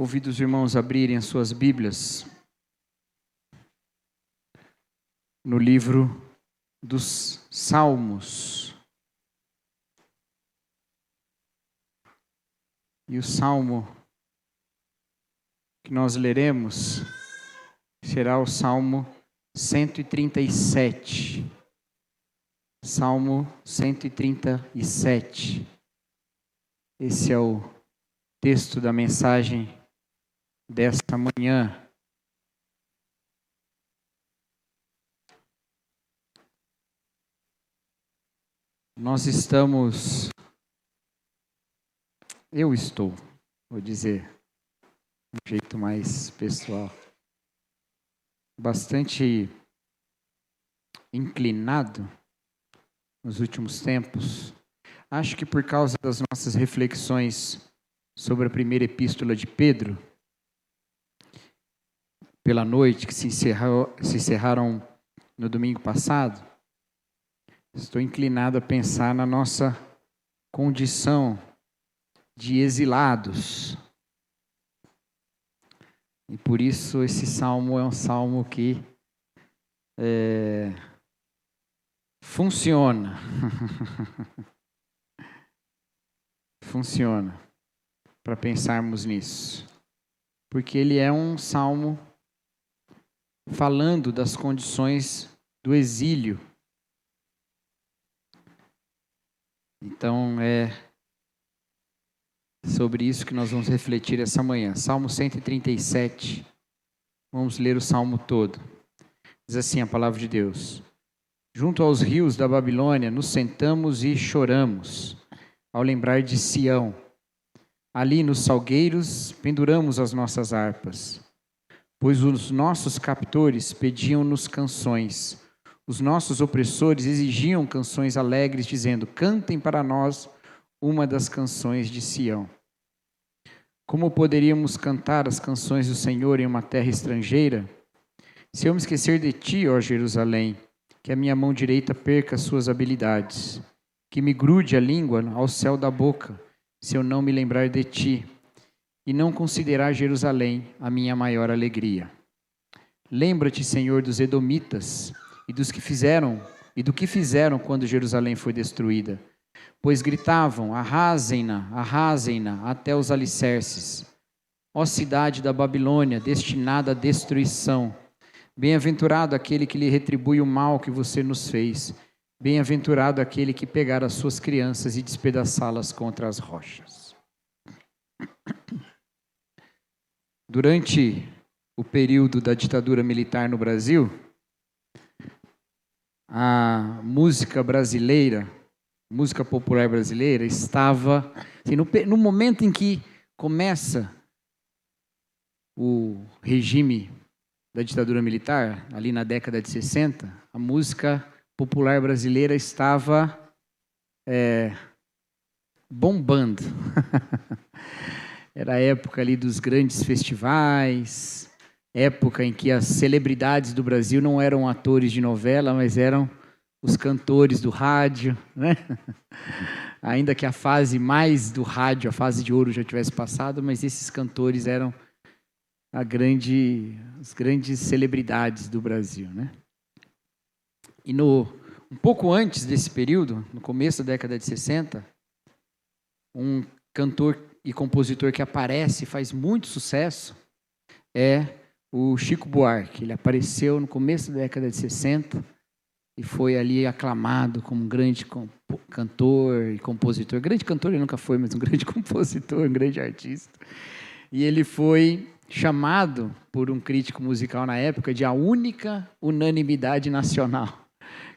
Convido os irmãos a abrirem as suas Bíblias no livro dos Salmos. E o salmo que nós leremos será o Salmo 137. Salmo 137. Esse é o texto da mensagem desta manhã. Eu estou, vou dizer, de um jeito mais pessoal, bastante inclinado nos últimos tempos. Acho que por causa das nossas reflexões sobre a primeira epístola de Pedro, pela noite, que se encerraram no domingo passado, estou inclinado a pensar na nossa condição de exilados. E por isso esse salmo é um salmo que funciona. Funciona para pensarmos nisso. Porque ele é um salmo falando das condições do exílio. Então é sobre isso que nós vamos refletir essa manhã. Salmo 137. Vamos ler o salmo todo. Diz assim a palavra de Deus: Junto aos rios da Babilônia nos sentamos e choramos, ao lembrar de Sião. Ali nos salgueiros penduramos as nossas harpas, pois os nossos captores pediam-nos canções. Os nossos opressores exigiam canções alegres, dizendo: cantem para nós uma das canções de Sião. Como poderíamos cantar as canções do Senhor em uma terra estrangeira? Se eu me esquecer de ti, ó Jerusalém, que a minha mão direita perca suas habilidades, que me grude a língua ao céu da boca, se eu não me lembrar de ti, e não considerar Jerusalém a minha maior alegria. Lembra-te, Senhor, dos edomitas e do que fizeram quando Jerusalém foi destruída, pois gritavam: arrasem-na, arrasem-na até os alicerces. Ó cidade da Babilônia, destinada à destruição, bem-aventurado aquele que lhe retribui o mal que você nos fez. Bem-aventurado aquele que pegar as suas crianças e despedaçá-las contra as rochas. Durante o período da ditadura militar no Brasil, a música brasileira, música popular brasileira, estava... Assim, no momento em que começa o regime da ditadura militar, ali na década de 60, a música popular brasileira estava bombando. Era a época ali dos grandes festivais, época em que as celebridades do Brasil não eram atores de novela, mas eram os cantores do rádio, né? Ainda que a fase mais do rádio, a fase de ouro já tivesse passado, mas esses cantores eram as grandes celebridades do Brasil, né? E um pouco antes desse período, no começo da década de 60, um cantor e compositor que aparece e faz muito sucesso é o Chico Buarque. Ele apareceu no começo da década de 60 e foi ali aclamado como um grande cantor e compositor. Grande cantor ele nunca foi, mas um grande compositor, um grande artista. E ele foi chamado por um crítico musical na época de a única unanimidade nacional.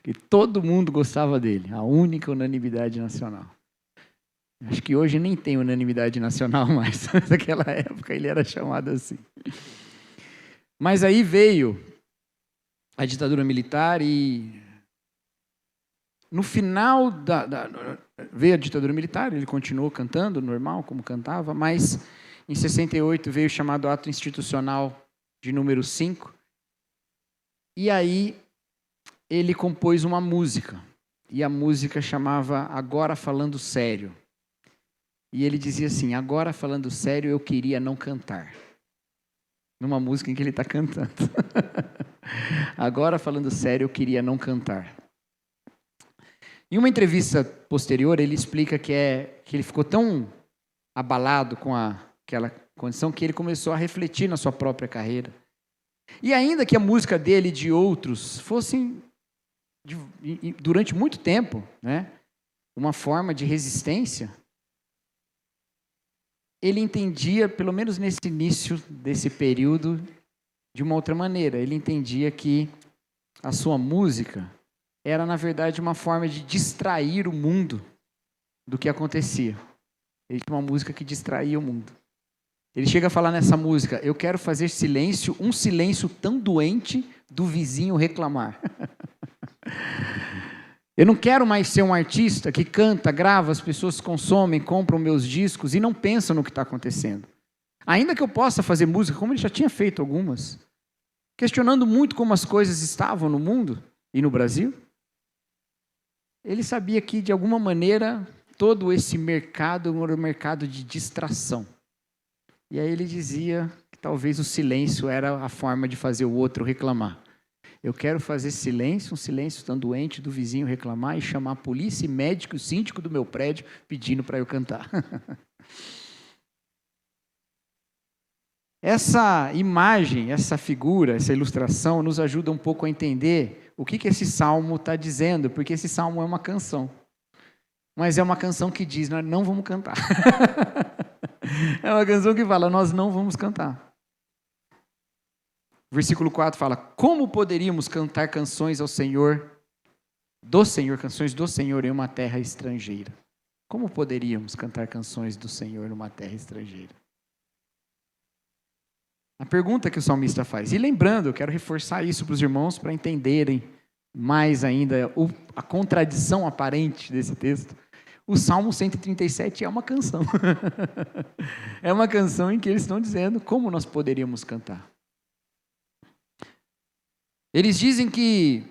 Que todo mundo gostava dele, a única unanimidade nacional. Acho que hoje nem tem unanimidade nacional mais, mas naquela época ele era chamado assim. Mas aí veio a ditadura militar e no final veio a ditadura militar, ele continuou cantando normal, como cantava, mas em 68 veio o chamado Ato Institucional de número 5, e aí ele compôs uma música, e a música chamava Agora Falando Sério. E ele dizia assim: agora falando sério, eu queria não cantar. Numa música em que ele está cantando. Agora falando sério, eu queria não cantar. Em uma entrevista posterior, ele explica que ele ficou tão abalado com aquela condição que ele começou a refletir na sua própria carreira. E ainda que a música dele e de outros fossem, durante muito tempo, né, uma forma de resistência, ele entendia, pelo menos nesse início desse período, de uma outra maneira. Ele entendia que a sua música era, na verdade, uma forma de distrair o mundo do que acontecia. Ele tinha uma música que distraía o mundo. Ele chega a falar nessa música: eu quero fazer silêncio, um silêncio tão doente do vizinho reclamar. Eu não quero mais ser um artista que canta, grava, as pessoas consomem, compram meus discos e não pensam no que está acontecendo. Ainda que eu possa fazer música, como ele já tinha feito algumas, questionando muito como as coisas estavam no mundo e no Brasil, ele sabia que, de alguma maneira, todo esse mercado era um mercado de distração. E aí ele dizia que talvez o silêncio era a forma de fazer o outro reclamar. Eu quero fazer silêncio, um silêncio tão doente do vizinho reclamar e chamar a polícia e médico e o síndico do meu prédio pedindo para eu cantar. Essa imagem, essa figura, essa ilustração nos ajuda um pouco a entender o que esse salmo está dizendo, porque esse salmo é uma canção. Mas é uma canção que diz: nós não vamos cantar. É uma canção que fala: nós não vamos cantar. Versículo 4 fala: como poderíamos cantar canções ao Senhor, canções do Senhor em uma terra estrangeira? Como poderíamos cantar canções do Senhor numa terra estrangeira? A pergunta que o salmista faz. E lembrando, eu quero reforçar isso para os irmãos para entenderem mais ainda a contradição aparente desse texto. O Salmo 137 é uma canção. É uma canção em que eles estão dizendo como nós poderíamos cantar. Eles dizem que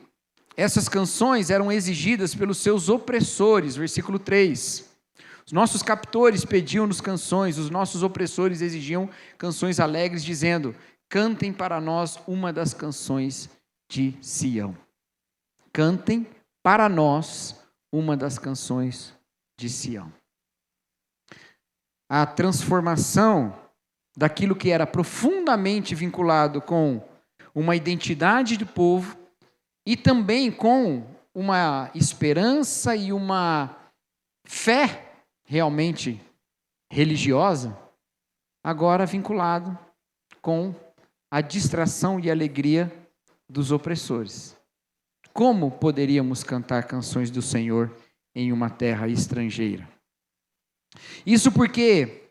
essas canções eram exigidas pelos seus opressores, versículo 3. Os nossos captores pediam-nos canções, os nossos opressores exigiam canções alegres, dizendo: cantem para nós uma das canções de Sião. Cantem para nós uma das canções de Sião. A transformação daquilo que era profundamente vinculado com uma identidade de povo e também com uma esperança e uma fé realmente religiosa, agora vinculado com a distração e alegria dos opressores. Como poderíamos cantar canções do Senhor em uma terra estrangeira? Isso porque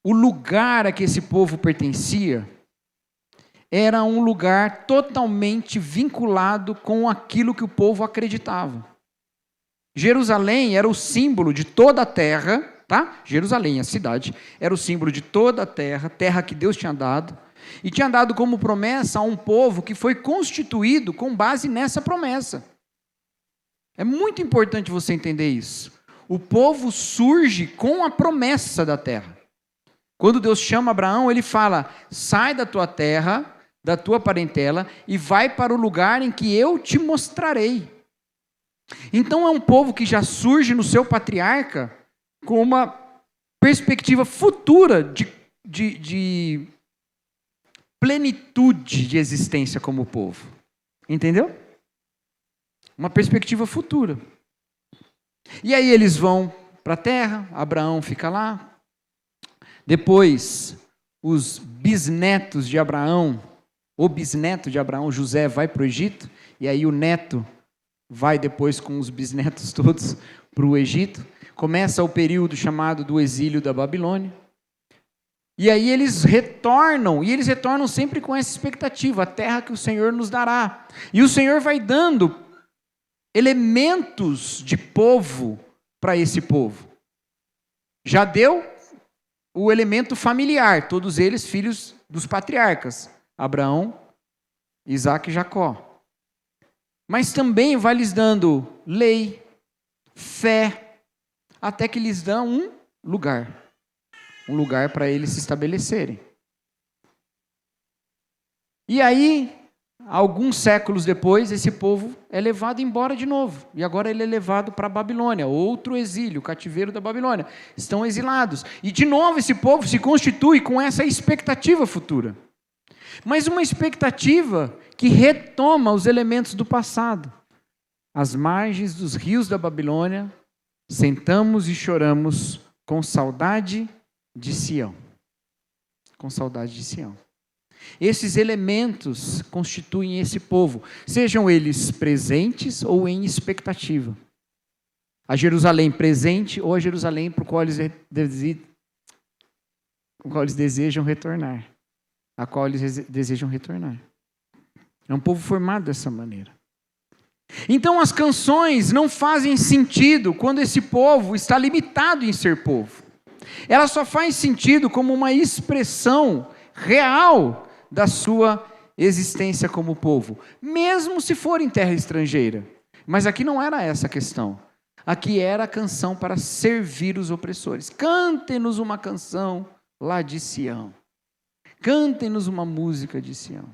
o lugar a que esse povo pertencia era um lugar totalmente vinculado com aquilo que o povo acreditava. Jerusalém era o símbolo de toda a terra, tá? Jerusalém, a cidade, era o símbolo de toda a terra, terra que Deus tinha dado, e tinha dado como promessa a um povo que foi constituído com base nessa promessa. É muito importante você entender isso. O povo surge com a promessa da terra. Quando Deus chama Abraão, ele fala: sai da tua terra, da tua parentela, e vai para o lugar em que eu te mostrarei. Então é um povo que já surge no seu patriarca com uma perspectiva futura de plenitude de existência como povo. Entendeu? Uma perspectiva futura. E aí eles vão para a terra, Abraão fica lá. Depois, os bisnetos de Abraão, o bisneto de Abraão, José, vai para o Egito, e aí o neto vai depois com os bisnetos todos para o Egito. Começa o período chamado do exílio da Babilônia. E aí eles retornam sempre com essa expectativa, a terra que o Senhor nos dará. E o Senhor vai dando elementos de povo para esse povo. Já deu o elemento familiar, todos eles filhos dos patriarcas, Abraão, Isaque e Jacó. Mas também vai lhes dando lei, fé, até que lhes dão um lugar. Um lugar para eles se estabelecerem. E aí, alguns séculos depois, esse povo é levado embora de novo. E agora ele é levado para a Babilônia, outro exílio, o cativeiro da Babilônia. Estão exilados. E de novo esse povo se constitui com essa expectativa futura. Mas uma expectativa que retoma os elementos do passado. Às margens dos rios da Babilônia, sentamos e choramos com saudade de Sião. Com saudade de Sião. Esses elementos constituem esse povo, sejam eles presentes ou em expectativa. A Jerusalém presente ou a Jerusalém para o qual eles desejam retornar. A qual eles desejam retornar. É um povo formado dessa maneira. Então as canções não fazem sentido quando esse povo está limitado em ser povo. Ela só faz sentido como uma expressão real da sua existência como povo, mesmo se for em terra estrangeira. Mas aqui não era essa a questão. Aqui era a canção para servir os opressores. Cantem-nos uma canção lá de Sião. Cantem-nos uma música de Sião.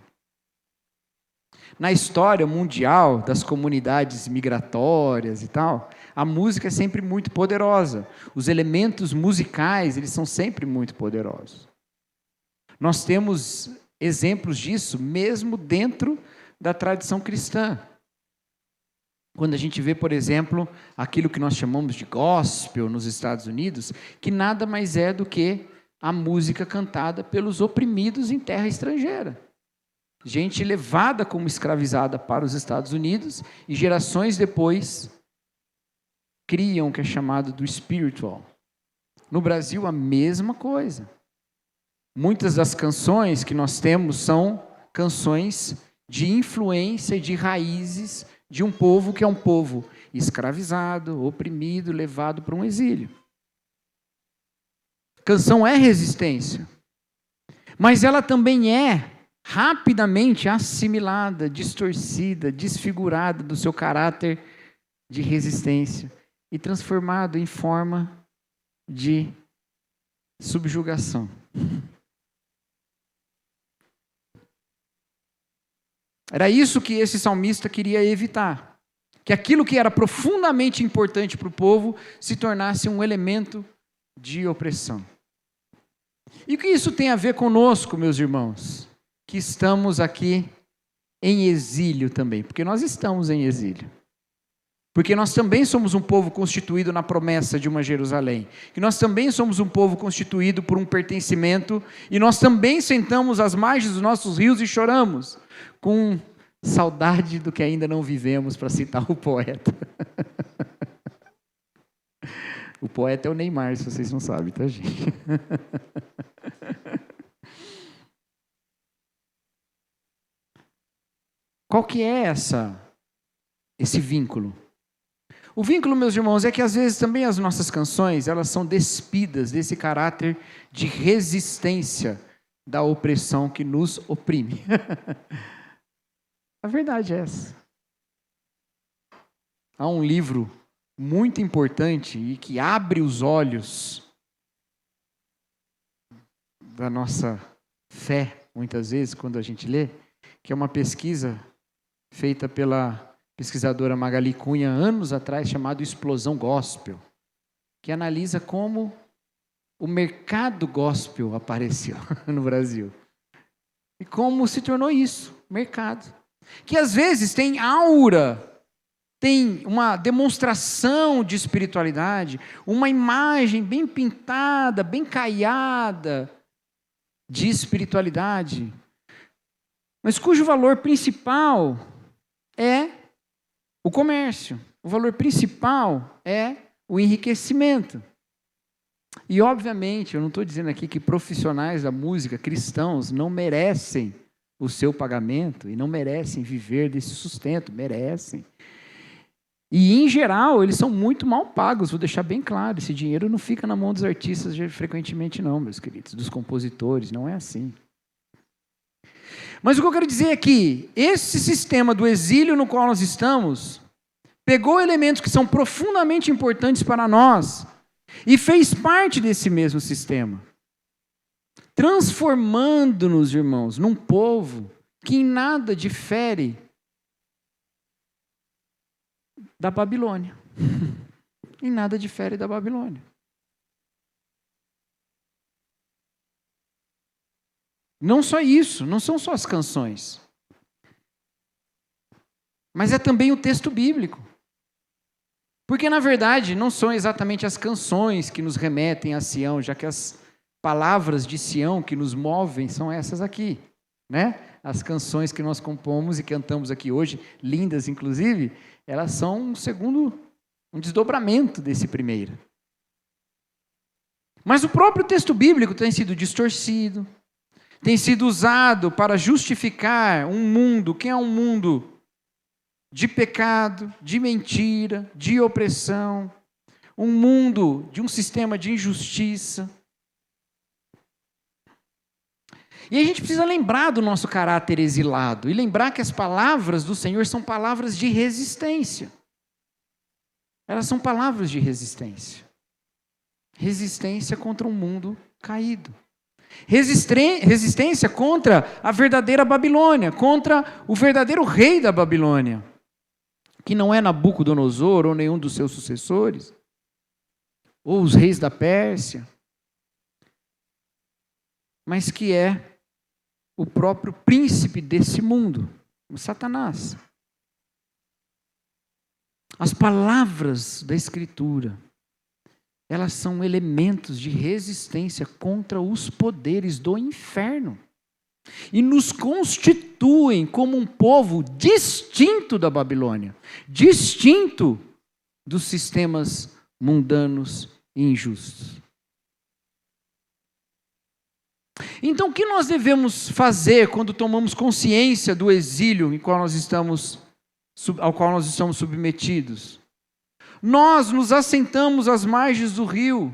Na história mundial das comunidades migratórias e tal, a música é sempre muito poderosa. Os elementos musicais, eles são sempre muito poderosos. Nós temos exemplos disso mesmo dentro da tradição cristã. Quando a gente vê, por exemplo, aquilo que nós chamamos de gospel nos Estados Unidos, que nada mais é do que a música cantada pelos oprimidos em terra estrangeira. Gente levada como escravizada para os Estados Unidos e gerações depois criam o que é chamado do spiritual. No Brasil, a mesma coisa. Muitas das canções que nós temos são canções de influência e de raízes de um povo que é um povo escravizado, oprimido, levado para um exílio. Canção é resistência, mas ela também é rapidamente assimilada, distorcida, desfigurada do seu caráter de resistência e transformado em forma de subjugação. Era isso que esse salmista queria evitar. Que aquilo que era profundamente importante para o povo se tornasse um elemento de opressão. E o que isso tem a ver conosco, meus irmãos? Que estamos aqui em exílio também. Porque nós estamos em exílio. Porque nós também somos um povo constituído na promessa de uma Jerusalém. Que nós também somos um povo constituído por um pertencimento. E nós também sentamos às margens dos nossos rios e choramos. Com saudade do que ainda não vivemos, para citar o poeta. O poeta é o Neymar, se vocês não sabem, tá, gente? Qual que é esse vínculo? O vínculo, meus irmãos, é que às vezes também as nossas canções, elas são despidas desse caráter de resistência da opressão que nos oprime. A verdade é essa. Há um livro muito importante e que abre os olhos da nossa fé, muitas vezes, quando a gente lê, que é uma pesquisa feita pela pesquisadora Magali Cunha, anos atrás, chamado Explosão Gospel, que analisa como o mercado gospel apareceu no Brasil. E como se tornou isso, mercado. Que às vezes tem aura, tem uma demonstração de espiritualidade, uma imagem bem pintada, bem caiada de espiritualidade, mas cujo valor principal é o comércio. O valor principal é o enriquecimento. E, obviamente, eu não estou dizendo aqui que profissionais da música, cristãos, não merecem o seu pagamento e não merecem viver desse sustento, merecem. E, em geral, eles são muito mal pagos, vou deixar bem claro, esse dinheiro não fica na mão dos artistas frequentemente não, meus queridos, dos compositores, não é assim. Mas o que eu quero dizer é que esse sistema do exílio no qual nós estamos pegou elementos que são profundamente importantes para nós e fez parte desse mesmo sistema, transformando-nos, irmãos, num povo que em nada difere da Babilônia. Em nada difere da Babilônia. Não só isso, não são só as canções, mas é também o texto bíblico. Porque, na verdade, não são exatamente as canções que nos remetem a Sião, já que as palavras de Sião que nos movem são essas aqui, né? As canções que nós compomos e cantamos aqui hoje, lindas inclusive, elas são um desdobramento desse primeiro. Mas o próprio texto bíblico tem sido distorcido, tem sido usado para justificar um mundo que é um mundo de pecado, de mentira, de opressão, um mundo de um sistema de injustiça. E a gente precisa lembrar do nosso caráter exilado e lembrar que as palavras do Senhor são palavras de resistência. Elas são palavras de resistência. Resistência contra um mundo caído. Resistência contra a verdadeira Babilônia, contra o verdadeiro rei da Babilônia, que não é Nabucodonosor ou nenhum dos seus sucessores, ou os reis da Pérsia, mas que é o próprio príncipe desse mundo, o Satanás. As palavras da Escritura, elas são elementos de resistência contra os poderes do inferno e nos constituem como um povo distinto da Babilônia, distinto dos sistemas mundanos e injustos. Então, o que nós devemos fazer quando tomamos consciência do exílio ao qual nós estamos submetidos? Nós nos assentamos às margens do rio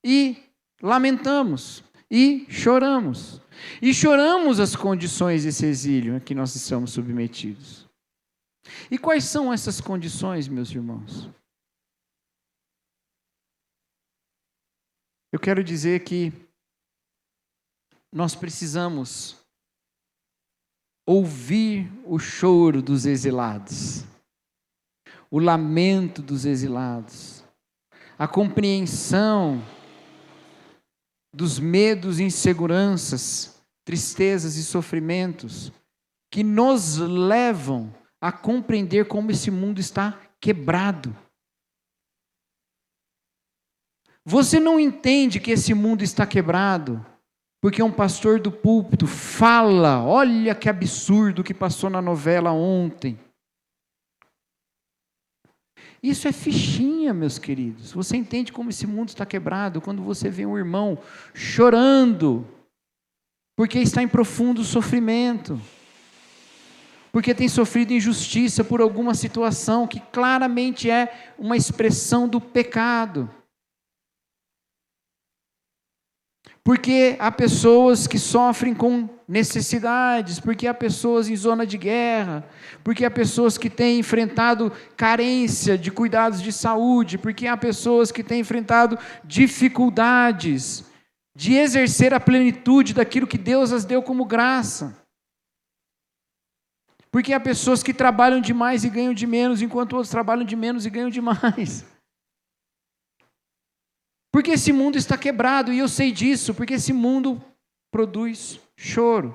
e lamentamos e choramos. E choramos as condições desse exílio a que nós estamos submetidos. E quais são essas condições, meus irmãos? Eu quero dizer que nós precisamos ouvir o choro dos exilados, o lamento dos exilados, a compreensão dos medos e inseguranças, tristezas e sofrimentos que nos levam a compreender como esse mundo está quebrado. Você não entende que esse mundo está quebrado porque um pastor do púlpito fala, olha que absurdo que passou na novela ontem. Isso é fichinha, meus queridos. Você entende como esse mundo está quebrado quando você vê um irmão chorando porque está em profundo sofrimento, porque tem sofrido injustiça por alguma situação que claramente é uma expressão do pecado. Porque há pessoas que sofrem com necessidades, porque há pessoas em zona de guerra, porque há pessoas que têm enfrentado carência de cuidados de saúde, porque há pessoas que têm enfrentado dificuldades de exercer a plenitude daquilo que Deus as deu como graça. Porque há pessoas que trabalham demais e ganham de menos, enquanto outros trabalham de menos e ganham de mais. Porque esse mundo está quebrado, e eu sei disso, porque esse mundo produz choro.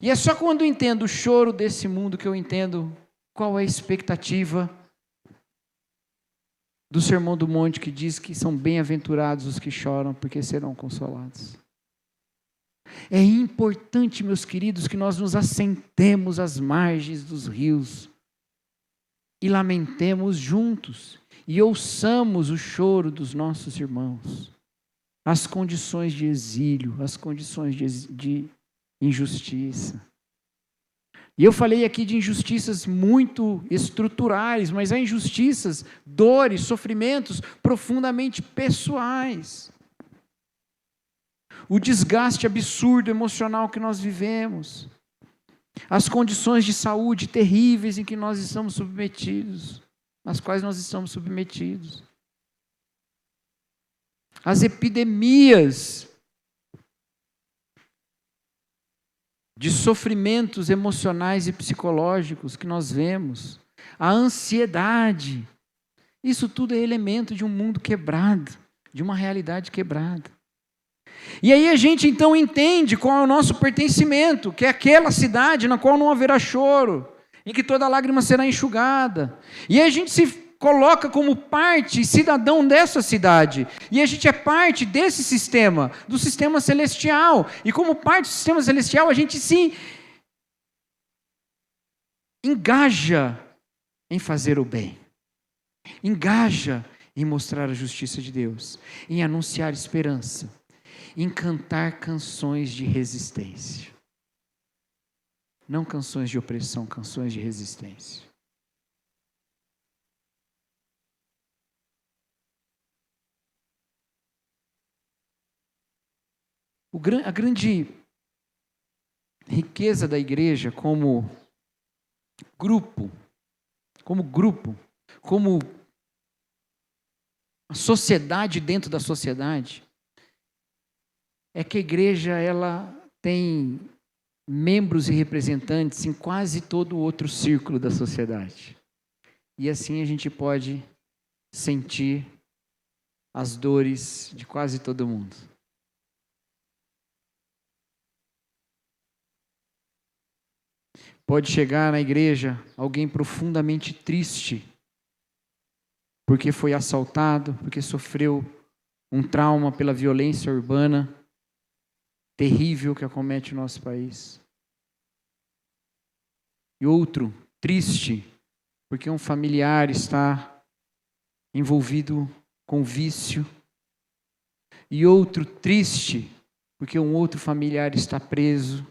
E é só quando eu entendo o choro desse mundo que eu entendo qual é a expectativa do Sermão do Monte, que diz que são bem-aventurados os que choram, porque serão consolados. É importante, meus queridos, que nós nos assentemos às margens dos rios e lamentemos juntos. E ouçamos o choro dos nossos irmãos, as condições de exílio, as condições de injustiça. E eu falei aqui de injustiças muito estruturais, mas há injustiças, dores, sofrimentos profundamente pessoais. O desgaste absurdo emocional que nós vivemos, as condições de saúde terríveis em que nós estamos submetidos, nas quais nós estamos submetidos. as epidemias de sofrimentos emocionais e psicológicos que nós vemos, a ansiedade, isso tudo é elemento de um mundo quebrado, de uma realidade quebrada. E aí a gente então entende qual é o nosso pertencimento, que é aquela cidade na qual não haverá choro, em que toda lágrima será enxugada. E aí a gente se coloca como parte, cidadão dessa cidade. E a gente é parte desse sistema, do sistema celestial. E como parte do sistema celestial, a gente se engaja em fazer o bem. Engaja em mostrar a justiça de Deus, em anunciar esperança, em cantar canções de resistência. Não canções de opressão, canções de resistência. A grande riqueza da igreja como grupo, como a sociedade dentro da sociedade, é que a igreja ela tem membros e representantes em quase todo o outro círculo da sociedade. E assim a gente pode sentir as dores de quase todo mundo. Pode chegar na igreja alguém profundamente triste, porque foi assaltado, porque sofreu um trauma pela violência urbana terrível que acomete o nosso país. E outro triste, porque um familiar está envolvido com vício. E outro triste, porque um outro familiar está preso.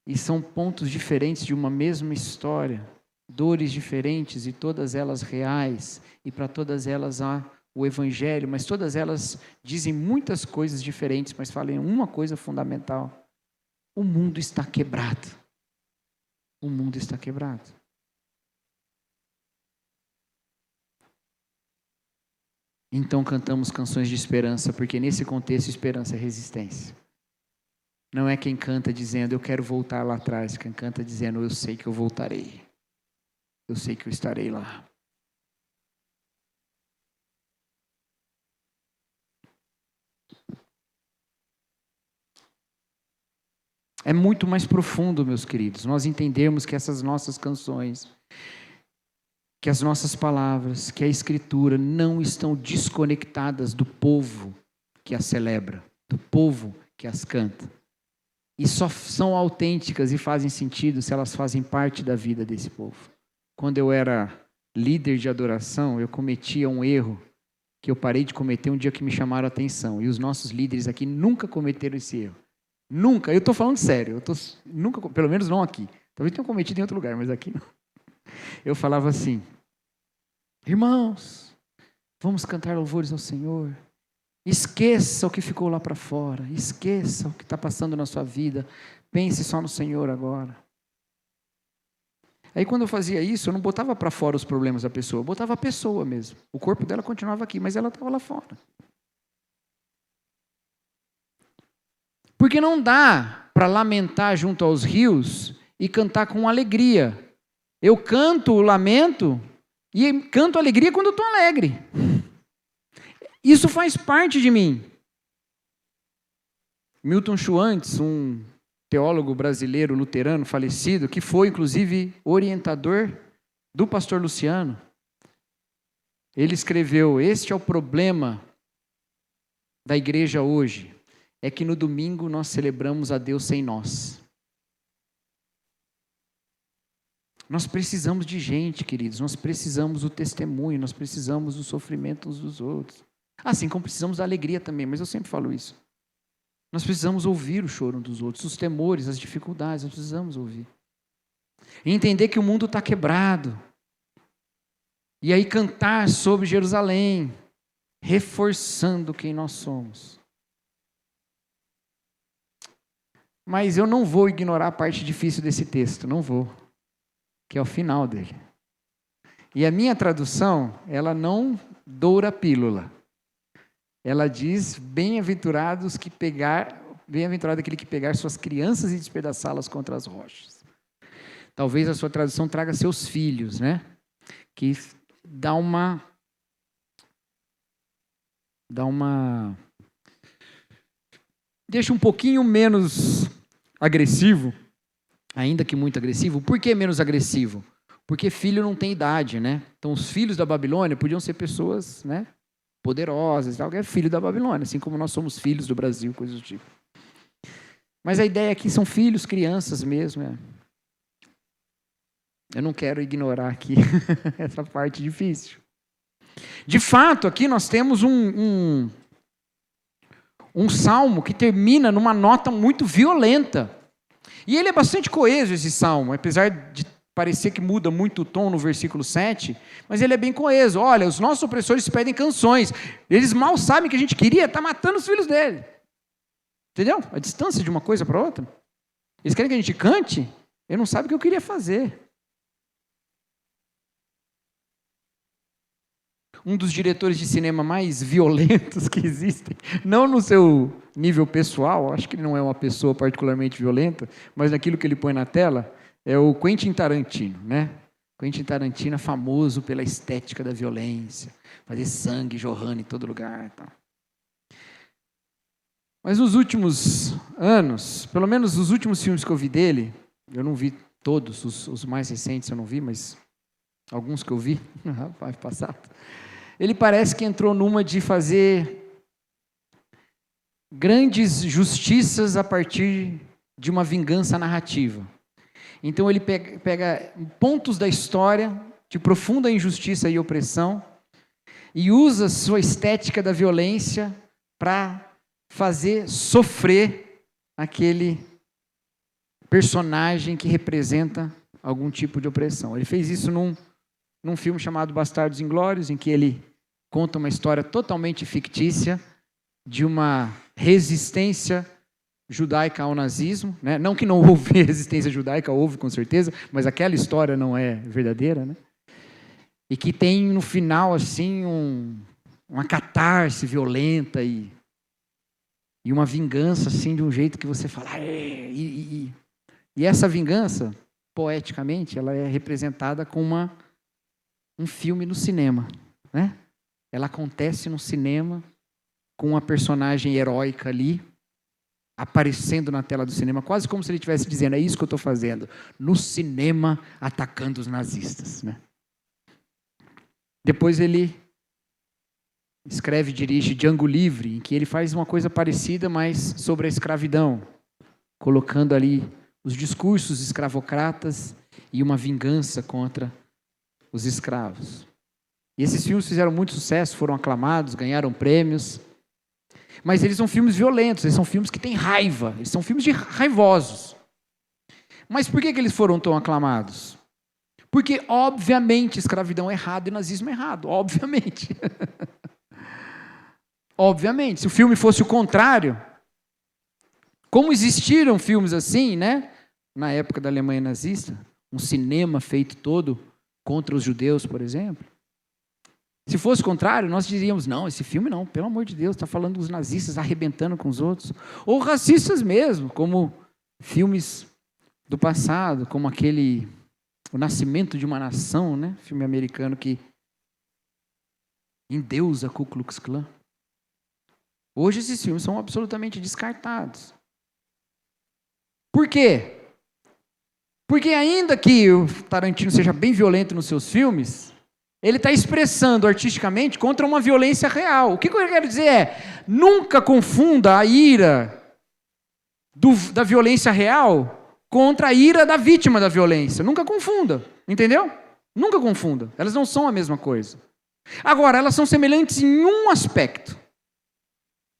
E são pontos diferentes de uma mesma história, dores diferentes e todas elas reais, e para todas elas há o Evangelho, mas todas elas dizem muitas coisas diferentes, mas falam uma coisa fundamental: o mundo está quebrado. O mundo está quebrado. Então cantamos canções de esperança, porque nesse contexto esperança é resistência. Não é quem canta dizendo, eu quero voltar lá atrás. Quem canta dizendo, eu sei que eu voltarei. Eu sei que eu estarei lá. É muito mais profundo, meus queridos. Nós entendemos que essas nossas canções, que as nossas palavras, que a Escritura não estão desconectadas do povo que as celebra, do povo que as canta. E só são autênticas e fazem sentido se elas fazem parte da vida desse povo. Quando eu era líder de adoração, eu cometia um erro que eu parei de cometer um dia que me chamaram a atenção. E os nossos líderes aqui nunca cometeram esse erro. Nunca. Eu estou falando sério. Nunca, pelo menos não aqui. Talvez tenham cometido em outro lugar, mas aqui não. Eu falava assim, irmãos, vamos cantar louvores ao Senhor. Esqueça o que ficou lá para fora. Esqueça o que está passando na sua vida. Pense só no Senhor agora. Aí quando eu fazia isso, eu não botava para fora os problemas da pessoa. Eu botava a pessoa mesmo. O corpo dela continuava aqui, mas ela estava lá fora. Porque não dá para lamentar junto aos rios e cantar com alegria. Eu canto o lamento e canto alegria quando eu estou alegre. Isso faz parte de mim. Milton Schwantz, um teólogo brasileiro luterano falecido, que foi inclusive orientador do pastor Luciano, ele escreveu, este é o problema da igreja hoje, é que no domingo nós celebramos a Deus sem nós. Nós precisamos de gente, queridos, nós precisamos do testemunho, nós precisamos do sofrimento uns dos outros. Assim como precisamos da alegria também, mas eu sempre falo isso. Nós precisamos ouvir o choro dos outros, os temores, as dificuldades, nós precisamos ouvir. E entender que o mundo está quebrado. E aí cantar sobre Jerusalém, reforçando quem nós somos. Mas eu não vou ignorar a parte difícil desse texto, não vou. Que é o final dele. E a minha tradução, ela não doura a pílula. ela diz, bem-aventurado aquele que pegar suas crianças e despedaçá-las contra as rochas. Talvez a sua tradução traga seus filhos, né? Que deixa um pouquinho menos agressivo, ainda que muito agressivo. Por que menos agressivo? Porque filho não tem idade, né? Então os filhos da Babilônia podiam ser pessoas, né, poderosas, alguém é filho da Babilônia, assim como nós somos filhos do Brasil, coisas do tipo. Mas a ideia aqui são filhos, crianças mesmo. Eu não quero ignorar aqui essa parte difícil. De fato, aqui nós temos um salmo que termina numa nota muito violenta. E ele é bastante coeso, esse salmo, apesar de parecer que muda muito o tom no versículo 7, mas ele é bem coeso. Olha, os nossos opressores pedem canções, eles mal sabem que a gente queria estar matando os filhos dele. Entendeu? A distância de uma coisa para outra. Eles querem que a gente cante, eu não sabem o que eu queria fazer. Um dos diretores de cinema mais violentos que existem, não no seu nível pessoal, acho que ele não é uma pessoa particularmente violenta, mas naquilo que ele põe na tela, é o Quentin Tarantino, né? Quentin Tarantino é famoso pela estética da violência, fazer sangue jorrando em todo lugar e tal. Mas nos últimos anos, pelo menos os últimos filmes que eu vi dele, eu não vi todos, os mais recentes eu não vi, mas alguns que eu vi, rapaz, passado, ele parece que entrou numa de fazer grandes justiças a partir de uma vingança narrativa. Então ele pega pontos da história de profunda injustiça e opressão e usa sua estética da violência para fazer sofrer aquele personagem que representa algum tipo de opressão. Ele fez isso num filme chamado Bastardos Inglórios, em que ele conta uma história totalmente fictícia de uma resistência judaica ao nazismo, né? Não que não houve resistência judaica, houve com certeza, mas aquela história não é verdadeira, né? E que tem no final assim uma catarse violenta e uma vingança assim de um jeito que você fala, e essa vingança, poeticamente, ela é representada com um filme no cinema, né? Ela acontece no cinema com uma personagem heróica ali, aparecendo na tela do cinema, quase como se ele estivesse dizendo, é isso que eu estou fazendo, no cinema, atacando os nazistas, né? Depois ele escreve e dirige Django Livre, em que ele faz uma coisa parecida, mas sobre a escravidão, colocando ali os discursos escravocratas e uma vingança contra os escravos. E esses filmes fizeram muito sucesso, foram aclamados, ganharam prêmios, mas eles são filmes violentos, eles são filmes que têm raiva, eles são filmes raivosos. Mas por que eles foram tão aclamados? Porque, obviamente, escravidão é errado e nazismo é errado, obviamente. Obviamente, se o filme fosse o contrário, como existiram filmes assim, né? Na época da Alemanha nazista, um cinema feito todo contra os judeus, por exemplo. Se fosse o contrário, nós diríamos, não, esse filme não, pelo amor de Deus, está falando dos nazistas arrebentando com os outros. Ou racistas mesmo, como filmes do passado, como aquele O Nascimento de uma Nação, né? Filme americano que endeusa a Ku Klux Klan. Hoje esses filmes são absolutamente descartados. Por quê? Porque ainda que o Tarantino seja bem violento nos seus filmes, ele está expressando artisticamente contra uma violência real. O que eu quero dizer é, nunca confunda a ira da violência real contra a ira da vítima da violência. Nunca confunda, entendeu? Nunca confunda. Elas não são a mesma coisa. Agora, elas são semelhantes em um aspecto.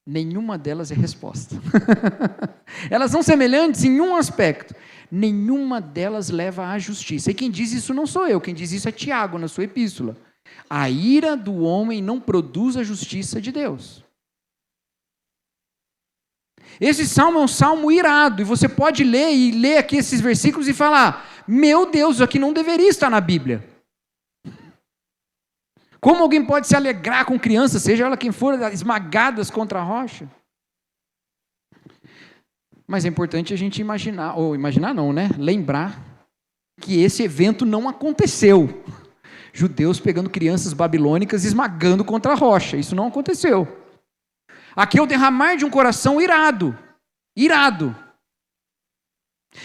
Nenhuma delas é resposta. Elas são semelhantes em um aspecto. Nenhuma delas leva à justiça. E quem diz isso não sou eu, quem diz isso é Tiago, na sua epístola. A ira do homem não produz a justiça de Deus. Esse salmo é um salmo irado, e você pode ler aqui esses versículos e falar, meu Deus, isso aqui não deveria estar na Bíblia. Como alguém pode se alegrar com crianças, seja ela quem for, esmagadas contra a rocha? Mas é importante a gente imaginar, ou imaginar não, né? Lembrar que esse evento não aconteceu. Judeus pegando crianças babilônicas e esmagando contra a rocha. Isso não aconteceu. Aqui é o derramar de um coração irado. Irado.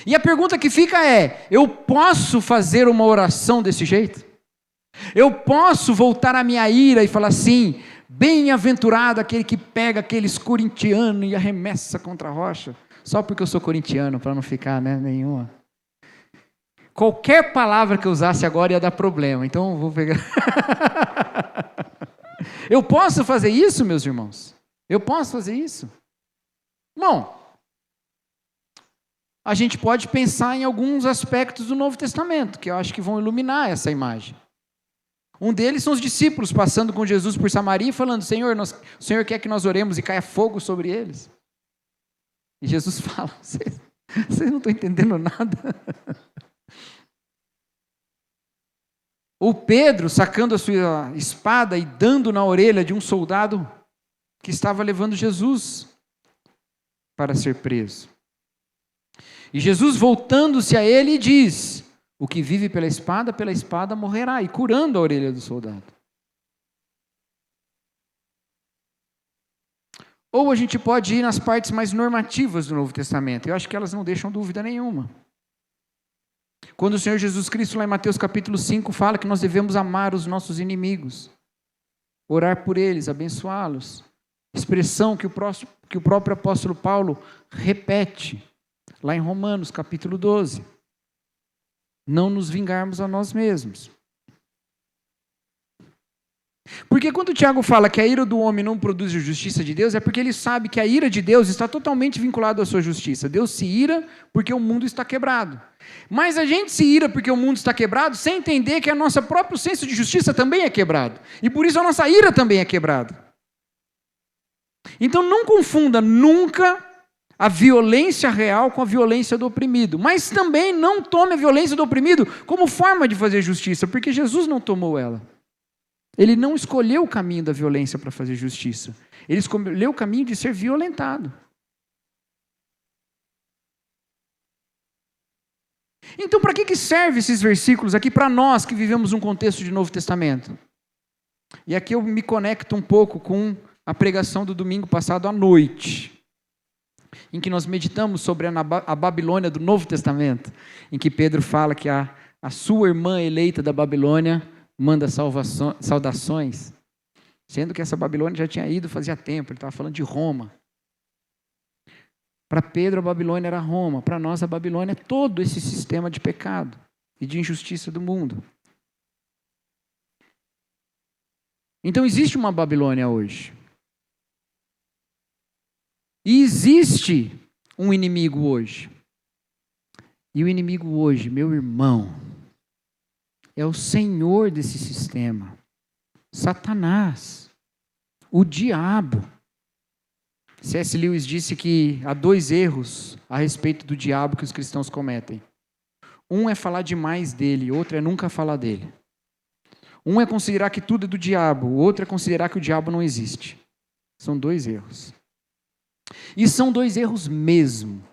E a pergunta que fica é: eu posso fazer uma oração desse jeito? Eu posso voltar a minha ira e falar assim: bem-aventurado aquele que pega aqueles corintianos e arremessa contra a rocha? Só porque eu sou corintiano, para não ficar, né, nenhuma. Qualquer palavra que eu usasse agora ia dar problema, então eu vou pegar. Eu posso fazer isso, meus irmãos? Eu posso fazer isso? Bom, a gente pode pensar em alguns aspectos do Novo Testamento, que eu acho que vão iluminar essa imagem. Um deles são os discípulos passando com Jesus por Samaria e falando: Senhor, o Senhor quer que nós oremos e caia fogo sobre eles? E Jesus fala: vocês não estão entendendo nada. Ou Pedro sacando a sua espada e dando na orelha de um soldado que estava levando Jesus para ser preso. E Jesus voltando-se a ele diz: o que vive pela espada morrerá, e curando a orelha do soldado. Ou a gente pode ir nas partes mais normativas do Novo Testamento. Eu acho que elas não deixam dúvida nenhuma. Quando o Senhor Jesus Cristo, lá em Mateus capítulo 5, fala que nós devemos amar os nossos inimigos, orar por eles, abençoá-los. Expressão que o próprio apóstolo Paulo repete, lá em Romanos capítulo 12. Não nos vingarmos a nós mesmos. Porque quando o Tiago fala que a ira do homem não produz a justiça de Deus, é porque ele sabe que a ira de Deus está totalmente vinculada à sua justiça. Deus se ira porque o mundo está quebrado. Mas a gente se ira porque o mundo está quebrado sem entender que o nosso próprio senso de justiça também é quebrado. E por isso a nossa ira também é quebrada. Então não confunda nunca a violência real com a violência do oprimido. Mas também não tome a violência do oprimido como forma de fazer justiça, porque Jesus não tomou ela. Ele não escolheu o caminho da violência para fazer justiça. Ele escolheu o caminho de ser violentado. Então, para que servem esses versículos aqui para nós que vivemos um contexto de Novo Testamento? E aqui eu me conecto um pouco com a pregação do domingo passado à noite, em que nós meditamos sobre a Babilônia do Novo Testamento, em que Pedro fala que a sua irmã eleita da Babilônia manda saudações, sendo que essa Babilônia já tinha ido fazia tempo, ele estava falando de Roma. Para Pedro a Babilônia era Roma, para nós a Babilônia é todo esse sistema de pecado e de injustiça do mundo. Então existe uma Babilônia hoje. E existe um inimigo hoje. E o inimigo hoje, meu irmão, é o senhor desse sistema, Satanás, o diabo. C.S. Lewis disse que há 2 erros a respeito do diabo que os cristãos cometem. Um é falar demais dele, outro é nunca falar dele. Um é considerar que tudo é do diabo, o outro é considerar que o diabo não existe. São 2 erros. E são 2 erros mesmo.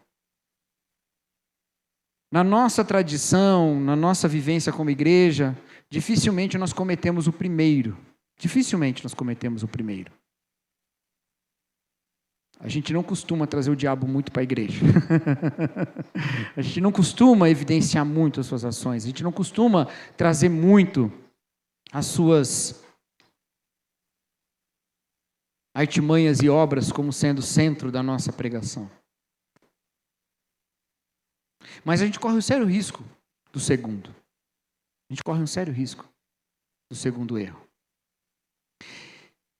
Na nossa tradição, na nossa vivência como igreja, dificilmente nós cometemos o primeiro. Dificilmente nós cometemos o primeiro. A gente não costuma trazer o diabo muito para a igreja. A gente não costuma evidenciar muito as suas ações. A gente não costuma trazer muito as suas artimanhas e obras como sendo o centro da nossa pregação. Mas a gente corre um sério risco do segundo. A gente corre um sério risco do segundo erro.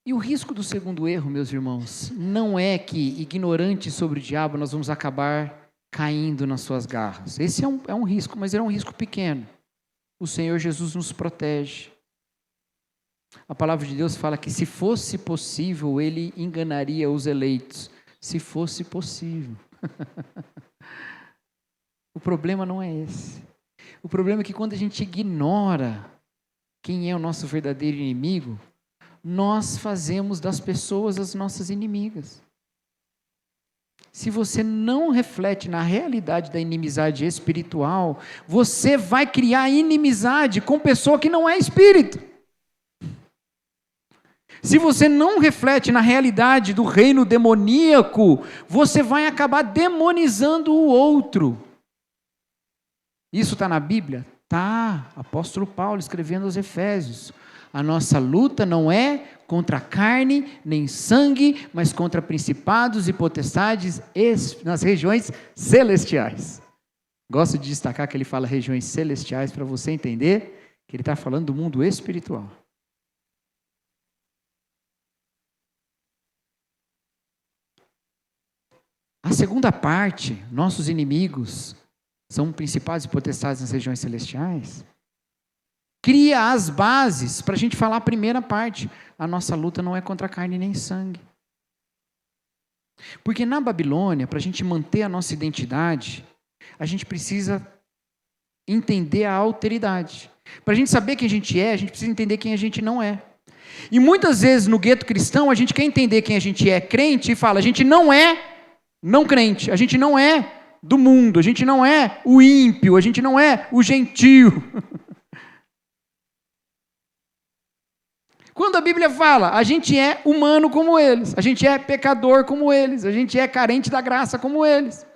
E o risco do segundo erro, meus irmãos, não é que, ignorantes sobre o diabo, nós vamos acabar caindo nas suas garras. Esse é um risco, mas ele é um risco pequeno. O Senhor Jesus nos protege. A palavra de Deus fala que se fosse possível, Ele enganaria os eleitos. Se fosse possível. O problema não é esse. O problema é que quando a gente ignora quem é o nosso verdadeiro inimigo, nós fazemos das pessoas as nossas inimigas. Se você não reflete na realidade da inimizade espiritual, você vai criar inimizade com pessoa que não é espírito. Se você não reflete na realidade do reino demoníaco, você vai acabar demonizando o outro. Isso está na Bíblia? Tá. Apóstolo Paulo escrevendo aos Efésios. A nossa luta não é contra a carne nem sangue, mas contra principados e potestades nas regiões celestiais. Gosto de destacar que ele fala regiões celestiais para você entender que ele está falando do mundo espiritual. A segunda parte, nossos inimigos são principados e potestades nas regiões celestiais, cria as bases para a gente falar a primeira parte. A nossa luta não é contra carne nem sangue. Porque na Babilônia, para a gente manter a nossa identidade, a gente precisa entender a alteridade. Para a gente saber quem a gente precisa entender quem a gente não é. E muitas vezes no gueto cristão, a gente quer entender quem a gente é crente e fala, a gente não é não crente, a gente não é do mundo, a gente não é o ímpio, a gente não é o gentio. Quando a Bíblia fala, a gente é humano como eles, a gente é pecador como eles, a gente é carente da graça como eles.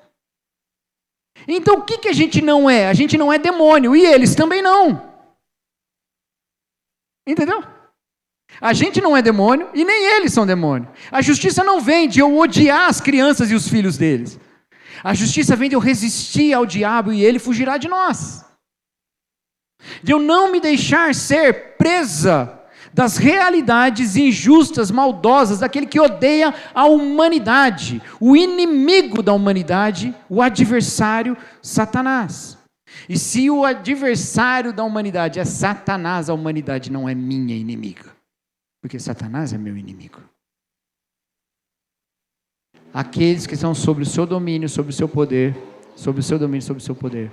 Então o que a gente não é? A gente não é demônio, e eles também não. Entendeu? A gente não é demônio e nem eles são demônio. A justiça não vem de eu odiar as crianças e os filhos deles. A justiça vem de eu resistir ao diabo e ele fugirá de nós. De eu não me deixar ser presa das realidades injustas, maldosas, daquele que odeia a humanidade, o inimigo da humanidade, o adversário, Satanás. E se o adversário da humanidade é Satanás, a humanidade não é minha inimiga. Porque Satanás é meu inimigo. Aqueles que estão sobre o seu domínio, sobre o seu poder, sobre o seu domínio, sobre o seu poder,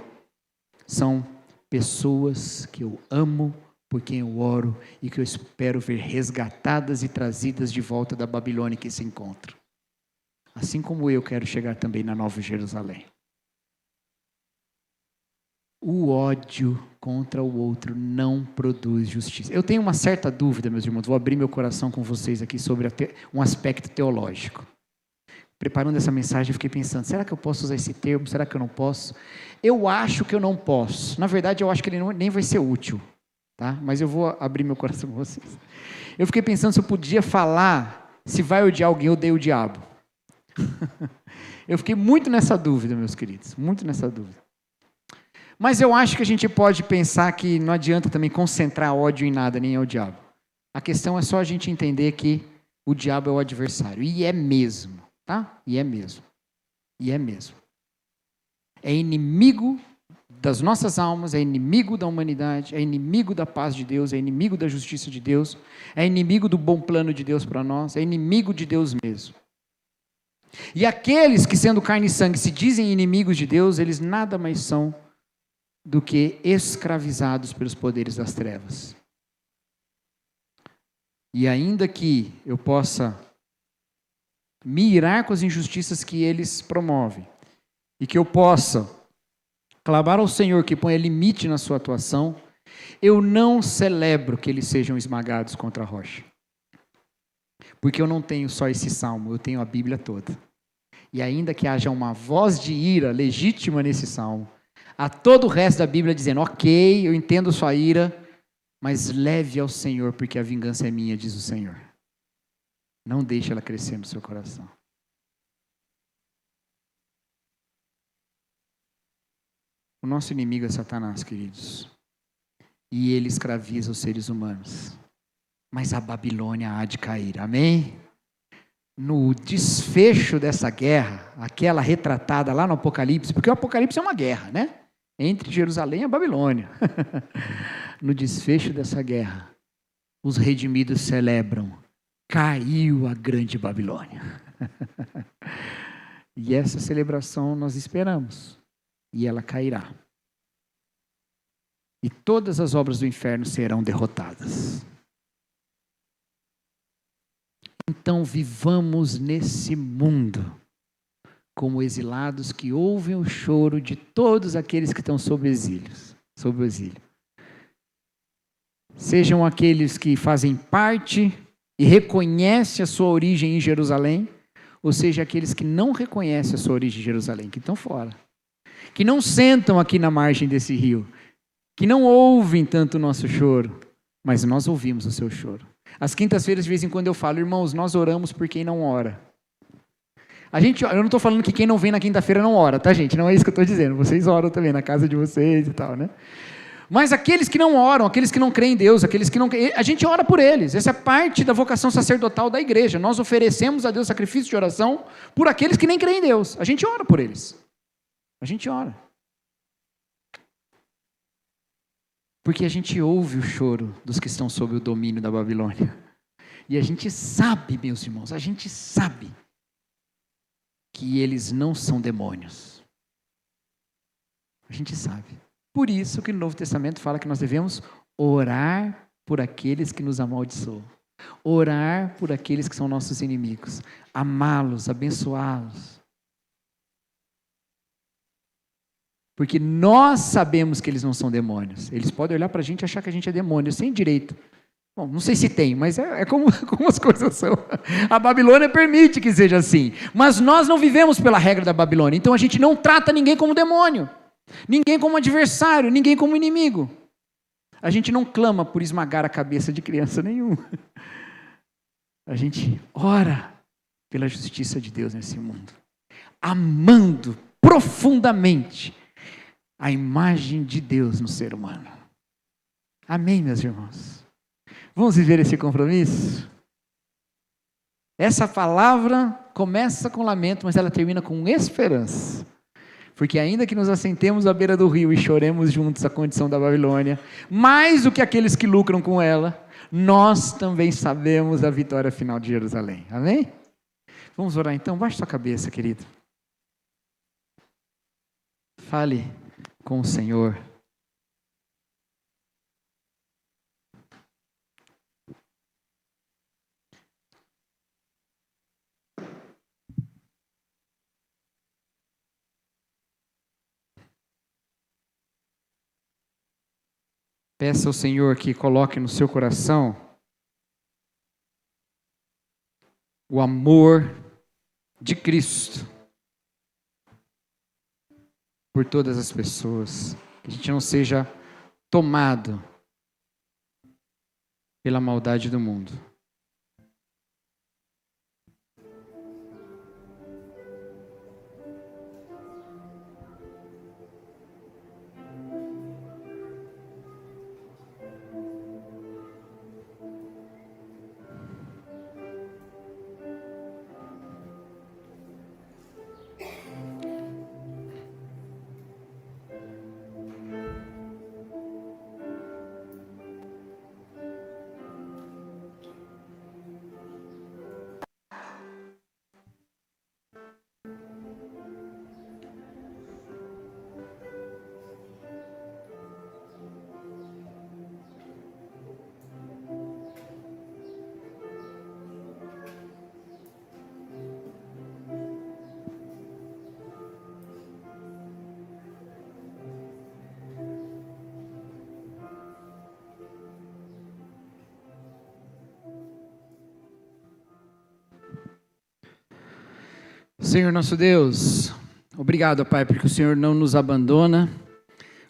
são pessoas que eu amo, por quem eu oro e que eu espero ver resgatadas e trazidas de volta da Babilônia que se encontram. Assim como eu quero chegar também na Nova Jerusalém. O ódio contra o outro não produz justiça. Eu tenho uma certa dúvida, meus irmãos, vou abrir meu coração com vocês aqui sobre um aspecto teológico. Preparando essa mensagem, eu fiquei pensando, será que eu posso usar esse termo? Será que eu não posso? Eu acho que eu não posso. Na verdade, eu acho que ele nem vai ser útil, tá? Mas eu vou abrir meu coração com vocês. Eu fiquei pensando se eu podia falar, se vai odiar alguém, eu odeio o diabo. Eu fiquei muito nessa dúvida, meus queridos, muito nessa dúvida. Mas eu acho que a gente pode pensar que não adianta também concentrar ódio em nada, nem ao diabo. A questão é só a gente entender que o diabo é o adversário. E é mesmo, tá? E é mesmo. E é mesmo. É inimigo das nossas almas, é inimigo da humanidade, é inimigo da paz de Deus, é inimigo da justiça de Deus, é inimigo do bom plano de Deus para nós, é inimigo de Deus mesmo. E aqueles que, sendo carne e sangue, se dizem inimigos de Deus, eles nada mais são do que escravizados pelos poderes das trevas. E ainda que eu possa me irar com as injustiças que eles promovem, e que eu possa clamar ao Senhor que ponha limite na sua atuação, eu não celebro que eles sejam esmagados contra a rocha. Porque eu não tenho só esse salmo, eu tenho a Bíblia toda. E ainda que haja uma voz de ira legítima nesse salmo, há todo o resto da Bíblia dizendo, ok, eu entendo sua ira, mas leve ao Senhor, porque a vingança é minha, diz o Senhor. Não deixe ela crescer no seu coração. O nosso inimigo é Satanás, queridos. E ele escraviza os seres humanos. Mas a Babilônia há de cair, amém? No desfecho dessa guerra, aquela retratada lá no Apocalipse, porque o Apocalipse é uma guerra, né? Entre Jerusalém e a Babilônia. No desfecho dessa guerra, os redimidos celebram, caiu a grande Babilônia. E essa celebração nós esperamos, e ela cairá. e todas as obras do inferno serão derrotadas. Então vivamos nesse mundo como exilados que ouvem o choro de todos aqueles que estão sob o exílio. Sejam aqueles que fazem parte e reconhecem a sua origem em Jerusalém, ou seja, aqueles que não reconhecem a sua origem em Jerusalém, que estão fora, que não sentam aqui na margem desse rio, que não ouvem tanto o nosso choro, mas nós ouvimos o seu choro. Às quintas-feiras, de vez em quando eu falo, irmãos, nós oramos por quem não ora. Eu não estou falando que quem não vem na quinta-feira não ora, tá, gente? Não é isso que eu estou dizendo. Vocês oram também na casa de vocês e tal, né? Mas aqueles que não oram, aqueles que não creem em Deus, aqueles que não... A gente ora por eles. Essa é parte da vocação sacerdotal da igreja. Nós oferecemos a Deus sacrifício de oração por aqueles que nem creem em Deus. A gente ora por eles. A gente ora. Porque a gente ouve o choro dos que estão sob o domínio da Babilônia. E a gente sabe, meus irmãos, a gente sabe que eles não são demônios. A gente sabe. Por isso que no Novo Testamento fala que nós devemos orar por aqueles que nos amaldiçoam. Orar por aqueles que são nossos inimigos. Amá-los, abençoá-los. Porque nós sabemos que eles não são demônios. Eles podem olhar para a gente e achar que a gente é demônio, sem direito. Bom, não sei se tem, mas é como as coisas são. A Babilônia permite que seja assim. Mas nós não vivemos pela regra da Babilônia. Então a gente não trata ninguém como demônio. Ninguém como adversário, ninguém como inimigo. A gente não clama por esmagar a cabeça de criança nenhuma. A gente ora pela justiça de Deus nesse mundo. Amando profundamente a imagem de Deus no ser humano. Amém, meus irmãos? Vamos viver esse compromisso? Essa palavra começa com lamento, mas ela termina com esperança. Porque ainda que nos assentemos à beira do rio e choremos juntos a condição da Babilônia, mais do que aqueles que lucram com ela, nós também sabemos a vitória final de Jerusalém. Amém? Vamos orar então? Baixe sua cabeça, querido. Fale com o Senhor. Peça ao Senhor que coloque no seu coração o amor de Cristo por todas as pessoas. Que a gente não seja tomado pela maldade do mundo. Senhor nosso Deus, obrigado, Pai, porque o Senhor não nos abandona,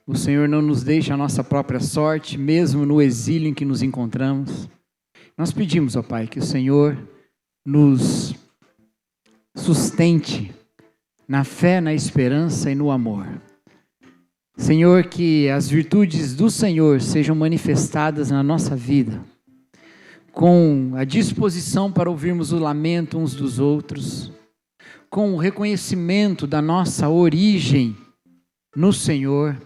o Senhor não nos deixa a nossa própria sorte, mesmo no exílio em que nos encontramos. Nós pedimos, ó Pai, que o Senhor nos sustente na fé, na esperança e no amor. Senhor, que as virtudes do Senhor sejam manifestadas na nossa vida, com a disposição para ouvirmos o lamento uns dos outros, com o reconhecimento da nossa origem no Senhor,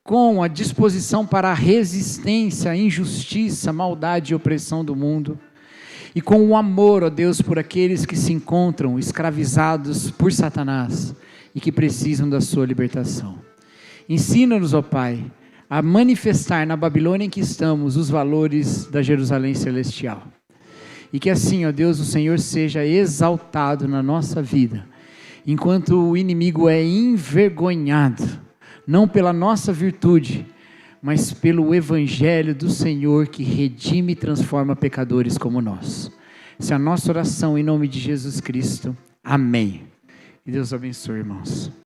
com a disposição para a resistência à injustiça, maldade e opressão do mundo, e com o amor, ó Deus, por aqueles que se encontram escravizados por Satanás e que precisam da sua libertação. Ensina-nos, ó Pai, a manifestar na Babilônia em que estamos os valores da Jerusalém celestial. E que assim, ó Deus, o Senhor seja exaltado na nossa vida, enquanto o inimigo é envergonhado, não pela nossa virtude, mas pelo evangelho do Senhor que redime e transforma pecadores como nós. Essa é a nossa oração em nome de Jesus Cristo. Amém. E Deus abençoe, irmãos.